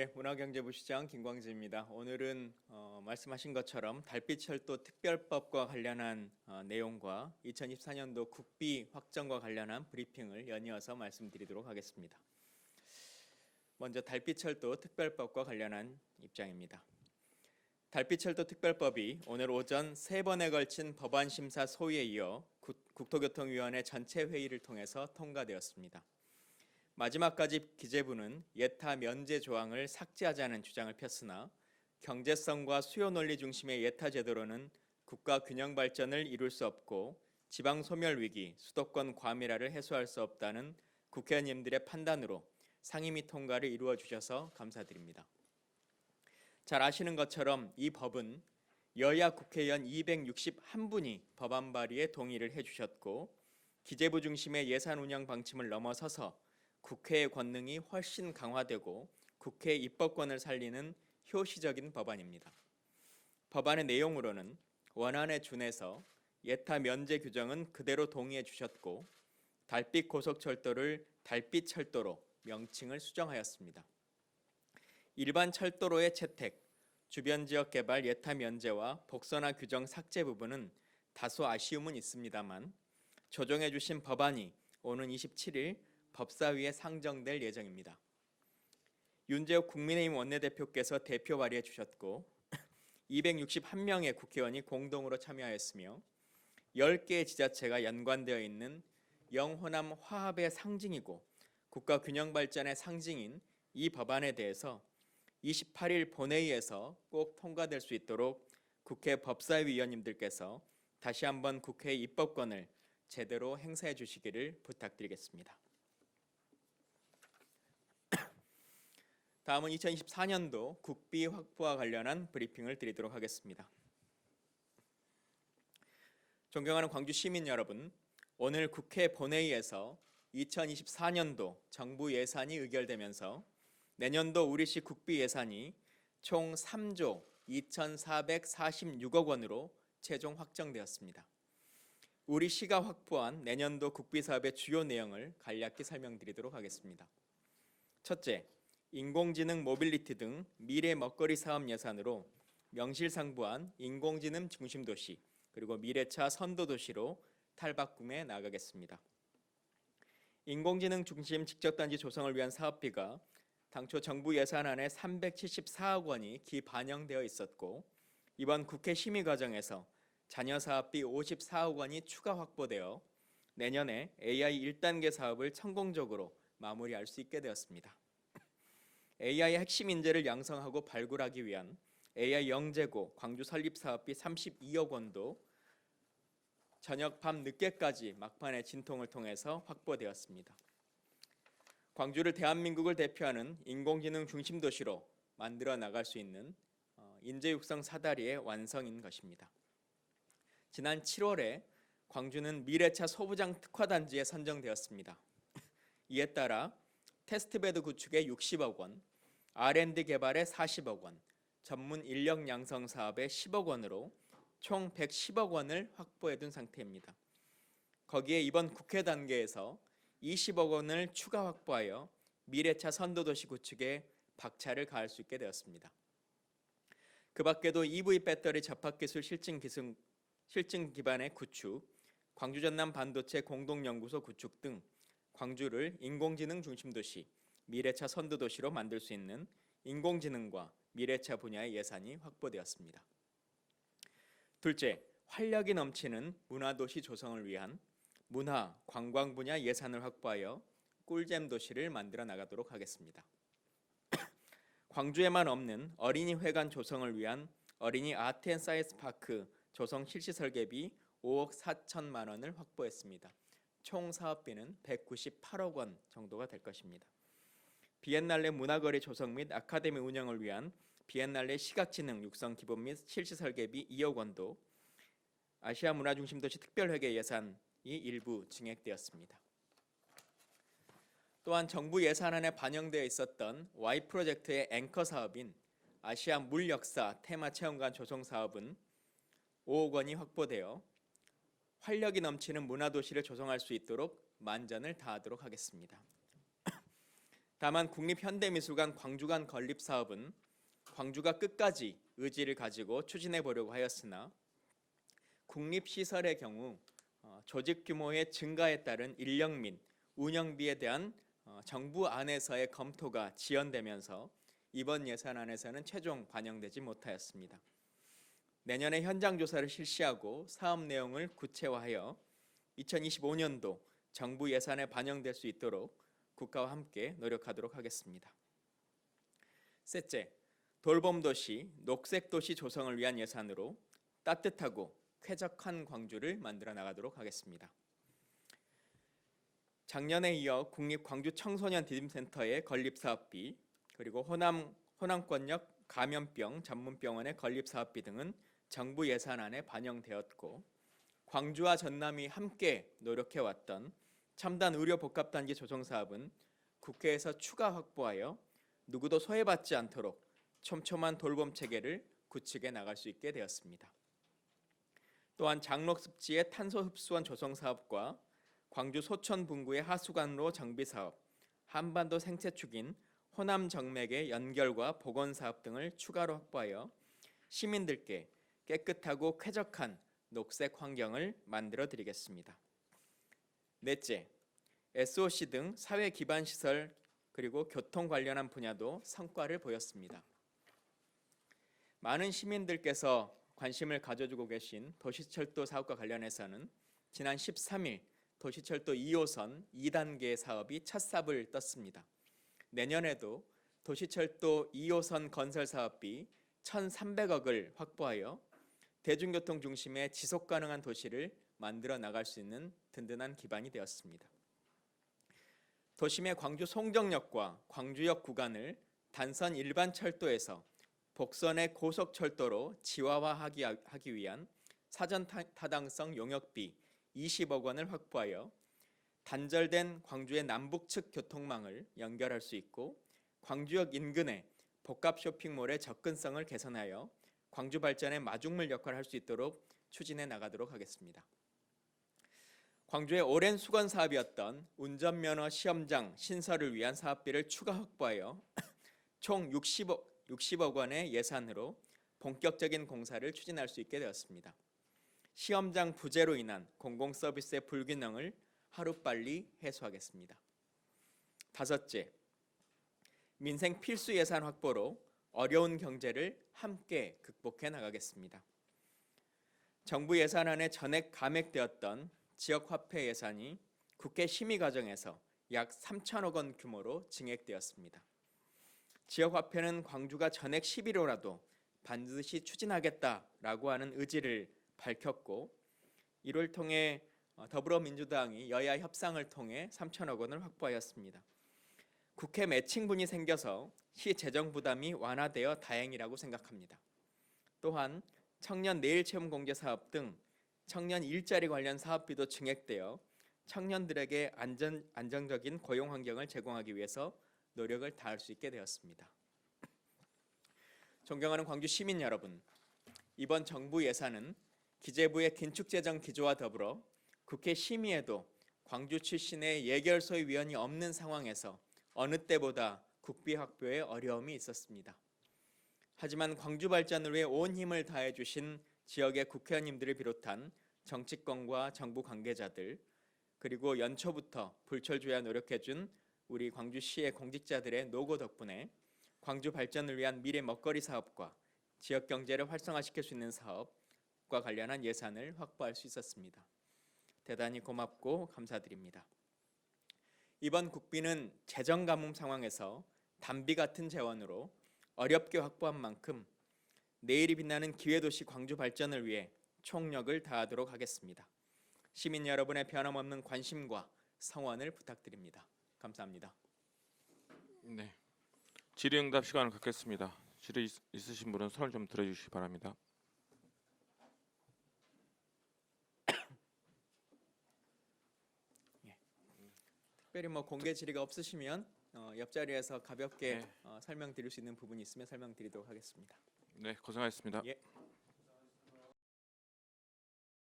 문화경제부 시장 김광진입니다. 오늘은 말씀하신 것처럼 달빛철도 특별법과 관련한 내용과 2024년도 국비 확정과 관련한 브리핑을 연이어서 말씀드리도록 하겠습니다. 먼저 달빛철도 특별법과 관련한 입장입니다. 달빛철도 특별법이 오늘 오전 3번에 걸친 법안 심사 소위에 이어 국토교통위원회 전체 회의를 통해서 통과되었습니다. 마지막까지 기재부는 예타 면제 조항을 삭제하자는 주장을 폈으나 경제성과 수요 논리 중심의 예타 제도로는 국가 균형 발전을 이룰 수 없고 지방 소멸 위기, 수도권 과밀화를 해소할 수 없다는 국회의원님들의 판단으로 상임위 통과를 이루어 주셔서 감사드립니다. 잘 아시는 것처럼 이 법은 여야 국회의원 261분이 법안 발의에 동의를 해주셨고 기재부 중심의 예산 운영 방침을 넘어서서 국회의 권능이 훨씬 강화되고 국회 입법권을 살리는 효시적인 법안입니다. 법안의 내용으로는 원안에 준해서 예타 면제 규정은 그대로 동의해 주셨고 달빛 고속철도를 달빛철도로 명칭을 수정하였습니다. 일반 철도로의 채택, 주변 지역 개발 예타 면제와 복선화 규정 삭제 부분은 다소 아쉬움은 있습니다만 조정해 주신 법안이 오는 27일 법사위에 상정될 예정입니다. 윤재욱 국민의힘 원내대표께서 대표 발의해 주셨고 261명의 국회의원이 공동으로 참여하였으며 10개의 지자체가 연관되어 있는 영호남 화합의 상징이고 국가 균형 발전의 상징인 이 법안에 대해서 28일 본회의에서 꼭 통과될 수 있도록 국회 법사위 위원님들께서 다시 한번 국회의 입법권을 제대로 행사해 주시기를 부탁드리겠습니다. 다음은 2024년도 국비 확보와 관련한 브리핑을 드리도록 하겠습니다. 존경하는 광주 시민 여러분, 오늘 국회 본회의에서 2024년도 정부 예산이 의결되면서 내년도 우리시 국비 예산이 총 3조 2,446억 원으로 최종 확정되었습니다. 우리시가 확보한 내년도 국비 사업의 주요 내용을 간략히 설명드리도록 하겠습니다. 첫째, 인공지능 모빌리티 등 미래 먹거리 사업 예산으로 명실상부한 인공지능 중심도시 그리고 미래차 선도도시로 탈바꿈해 나가겠습니다. 인공지능 중심 직접단지 조성을 위한 사업비가 당초 정부 예산안에 374억 원이 기반영되어 있었고 이번 국회 심의 과정에서 잔여 사업비 54억 원이 추가 확보되어 내년에 AI 1단계 사업을 성공적으로 마무리할 수 있게 되었습니다. AI 핵심 인재를 양성하고 발굴하기 위한 AI 영재고 광주 설립 사업비 32억 원도 저녁 밤 늦게까지 막판의 진통을 통해서 확보되었습니다. 광주를 대한민국을 대표하는 인공지능 중심 도시로 만들어 나갈 수 있는 인재 육성 사다리의 완성인 것입니다. 지난 7월에 광주는 미래차 소부장 특화단지에 선정되었습니다. 이에 따라 테스트베드 구축에 60억 원, R&D 개발에 40억 원, 전문 인력 양성 사업에 10억 원으로 총 110억 원을 확보해 둔 상태입니다. 거기에 이번 국회 단계에서 20억 원을 추가 확보하여 미래차 선도도시 구축에 박차를 가할 수 있게 되었습니다. 그 밖에도 EV 배터리 접합기술 실증 기반의 구축, 광주 전남 반도체 공동연구소 구축 등 광주를 인공지능 중심도시, 미래차 선도도시로 만들 수 있는 인공지능과 미래차 분야의 예산이 확보되었습니다. 둘째, 활력이 넘치는 문화도시 조성을 위한 문화, 관광 분야 예산을 확보하여 꿀잼 도시를 만들어 나가도록 하겠습니다. 광주에만 없는 어린이 회관 조성을 위한 어린이 아트 앤 사이언스 파크 조성 실시 설계비 5억 4천만 원을 확보했습니다. 총 사업비는 198억 원 정도가 될 것입니다. 비엔날레 문화거리 조성 및 아카데미 운영을 위한 비엔날레 시각지능 육성 기본 및 실시 설계비 2억 원도 아시아 문화중심도시 특별회계 예산이 일부 증액되었습니다. 또한 정부 예산안에 반영되어 있었던 Y 프로젝트의 앵커 사업인 아시아 물역사 테마체험관 조성 사업은 5억 원이 확보되어 활력이 넘치는 문화도시를 조성할 수 있도록 만전을 다하도록 하겠습니다. 다만 국립현대미술관 광주관 건립 사업은 광주가 끝까지 의지를 가지고 추진해 보려고 하였으나 국립시설의 경우 조직 규모의 증가에 따른 인력 및 운영비에 대한 정부 안에서의 검토가 지연되면서 이번 예산안에서는 최종 반영되지 못하였습니다. 내년에 현장 조사를 실시하고 사업 내용을 구체화하여 2025년도 정부 예산에 반영될 수 있도록 국가와 함께 노력하도록 하겠습니다. 셋째, 돌봄도시, 녹색도시 조성을 위한 예산으로 따뜻하고 쾌적한 광주를 만들어 나가도록 하겠습니다. 작년에 이어 국립광주청소년 디딤센터의 건립사업비, 그리고 호남권역 감염병 전문병원의 건립사업비 등은 정부 예산안에 반영되었고, 광주와 전남이 함께 노력해왔던 첨단 의료복합단지 조성사업은 국회에서 추가 확보하여 누구도 소외받지 않도록 촘촘한 돌봄체계를 구축해 나갈 수 있게 되었습니다. 또한 장록습지의 탄소흡수원 조성사업과 광주 소천 분구의 하수관로 정비사업, 한반도 생태축인 호남 정맥의 연결과 복원사업 등을 추가로 확보하여 시민들께 깨끗하고 쾌적한 녹색 환경을 만들어 드리겠습니다. 넷째, SOC 등 사회 기반 시설 그리고 교통 관련한 분야도 성과를 보였습니다. 많은 시민들께서 관심을 가져주고 계신 도시철도 사업과 관련해서는 지난 13일 도시철도 2호선 2단계 사업이 첫 삽을 떴습니다. 내년에도 도시철도 2호선 건설 사업비 1,300억을 확보하여 대중교통 중심의 지속가능한 도시를 만들어 나갈 수 있는 든든한 기반이 되었습니다. 도심의 광주 송정역과 광주역 구간을 단선 일반 철도에서 복선의 고속철도로 지화화하기 위한 사전 타당성 용역비 20억 원을 확보하여 단절된 광주의 남북측 교통망을 연결할 수 있고, 광주역 인근의 복합 쇼핑몰의 접근성을 개선하여 광주 발전의 마중물 역할을 할 수 있도록 추진해 나가도록 하겠습니다. 광주의 오랜 수건 사업이었던 운전면허 시험장 신설을 위한 사업비를 추가 확보하여 총 60억 원의 예산으로 본격적인 공사를 추진할 수 있게 되었습니다. 시험장 부재로 인한 공공서비스의 불균형을 하루빨리 해소하겠습니다. 다섯째, 민생 필수 예산 확보로 어려운 경제를 함께 극복해 나가겠습니다. 정부 예산안에 전액 감액되었던 지역화폐 예산이 국회 심의 과정에서 약 3천억 원 규모로 증액되었습니다. 지역화폐는 광주가 전액 11호라도 반드시 추진하겠다라고 하는 의지를 밝혔고, 이를 통해 더불어민주당이 여야 협상을 통해 3천억 원을 확보하였습니다. 국회 매칭분이 생겨서 시 재정 부담이 완화되어 다행이라고 생각합니다. 또한 청년 내일 체험 공제 사업 등 청년 일자리 관련 사업비도 증액되어 청년들에게 안정적인 고용 환경을 제공하기 위해서 노력을 다할 수 있게 되었습니다. 존경하는 광주 시민 여러분, 이번 정부 예산은 기재부의 긴축재정 기조와 더불어 국회 심의에도 광주 출신의 예결소위원이 없는 상황에서 어느 때보다 국비 확보에 어려움이 있었습니다. 하지만 광주 발전을 위해 온 힘을 다해 주신 지역의 국회의원님들을 비롯한 정치권과 정부 관계자들, 그리고 연초부터 불철주야 노력해 준 우리 광주시의 공직자들의 노고 덕분에 광주 발전을 위한 미래 먹거리 사업과 지역 경제를 활성화시킬 수 있는 사업과 관련한 예산을 확보할 수 있었습니다. 대단히 고맙고 감사드립니다. 이번 국비는 재정 가뭄 상황에서 담비 같은 재원으로 어렵게 확보한 만큼 내일이 빛나는 기회도시 광주 발전을 위해 총력을 다하도록 하겠습니다. 시민 여러분의 변함없는 관심과 성원을 부탁드립니다. 감사합니다. 네, 질의응답 시간을 갖겠습니다. 질의 있으신 분은 손을 좀 들어주시기 바랍니다. 특별히 공개 질의가 없으시면 옆자리에서 가볍게 설명드릴 수 있는 부분이 있으면 설명드리도록 하겠습니다. 네, 고생하셨습니다. 예.